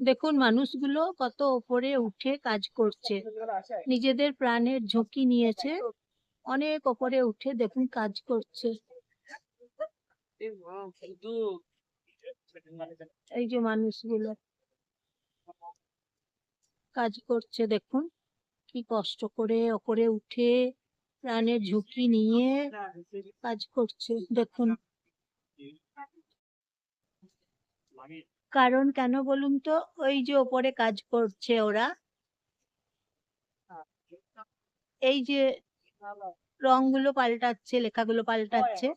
দেখুন মানুষগুলো কত ওপরে উঠে কাজ করছে, নিজেদের প্রাণের ঝুঁকি নিয়েছে, অনেক ওপরে উঠে দেখুন কাজ করছে। এই যে মানুষগুলো কাজ করছে দেখুন কি কষ্ট করে ওপরে উঠে প্রাণের ঝুঁকি নিয়ে কাজ করছে দেখুন। কারণ কেন বলুন তো, ওই যে ওপরে কাজ করছে ওরা, এই যে রংগুলো পাল্টাচ্ছে, লেখাগুলো পাল্টাচ্ছে,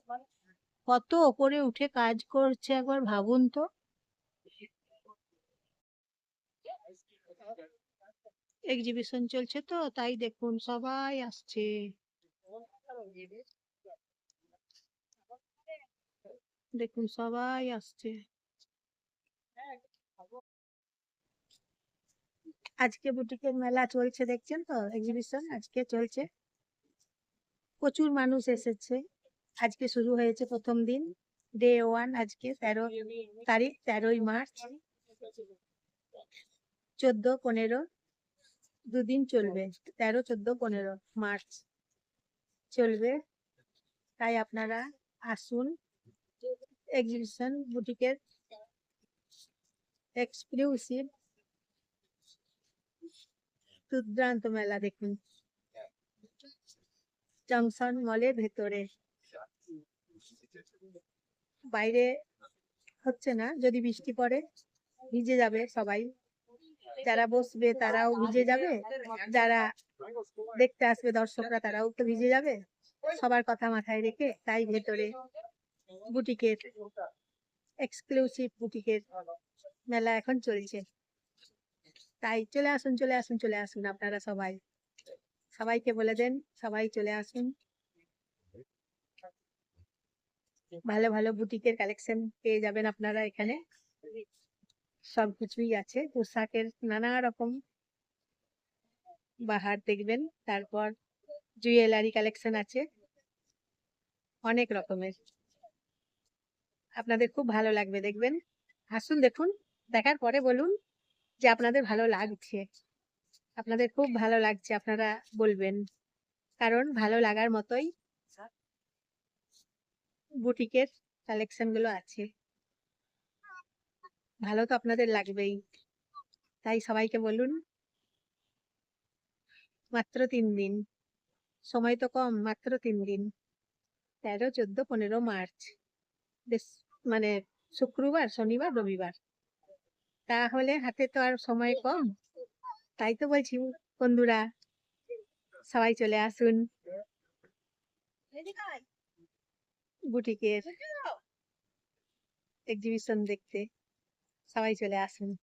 কত ওপরে উঠে কাজ করছে একবার ভাবুন তো। এক্সিবিশন চলছে তো তাই দেখুন সবাই আসছে। দেখুন সবাই আসছে। আজকে বুটিকের মেলা চলছে, দেখছেন তো, এক্সিবিশন আজকে চলছে, প্রচুর মানুষ এসেছে। আজকে শুরু হয়েছে প্রথম দিন, ডে 1, আজকে 13 তারিখ, 13ই মার্চ, 14, 15 দুদিন চলবে, 13, 14, 15 মার্চ চলবে। তাই আপনারা আসুন, এক্সিবিশন বুটিকের এক্সক্লুসিভ দুর্দান্ত মেলা দেখুন, জংশন মলের ভেতরে। বাইরে হচ্ছে না, যদি বৃষ্টি পড়ে ভিজে যাবে সবাই, যারা বসবে তারাও ভিজে যাবে, যারা দেখতে আসবে দর্শকরা তারাও তো ভিজে যাবে, সবার কথা মাথায় রেখে তাই ভেতরে বুটিকের এক্সক্লুসিভ বুটিকের মেলা এখন চলছে। তাই চলে আসুন, চলে আসুন, চলে আসুন আপনারা সবাই, সবাইকে বলে দেন সবাই চলে আসুন। ভালো ভালো বুটিকের কালেকশন পেয়ে যাবেন আপনারা এখানে, সবকিছুই আছে, পোশাকের নানা রকম বাহার দেখবেন, তারপর জুয়েলারি কালেকশন আছে অনেক রকমের, আপনাদের খুব ভালো লাগবে দেখবেন। আসুন দেখুন, দেখার পরে বলুন যে আপনাদের ভালো লাগছে, আপনাদের খুব ভালো লাগছে আপনারা বলবেন, কারণ ভালো লাগার মতোই বুটিকের কালেকশন গুলো আছে, ভালো তো আপনাদের লাগবেই। তাই সবাইকে বলুন, মাত্র 3 দিন, সময় তো কম, মাত্র 3 দিন, 13, 14, 15 মার্চ, বেশ মানে শুক্রবার, শনিবার, রবিবার, তাহলে হাতে তো আর সময় কম। তাই তো বলছি বন্ধুরা, সবাই চলে আসুন বুটিকের এক্সিবিশন দেখতে, সবাই চলে আসুন।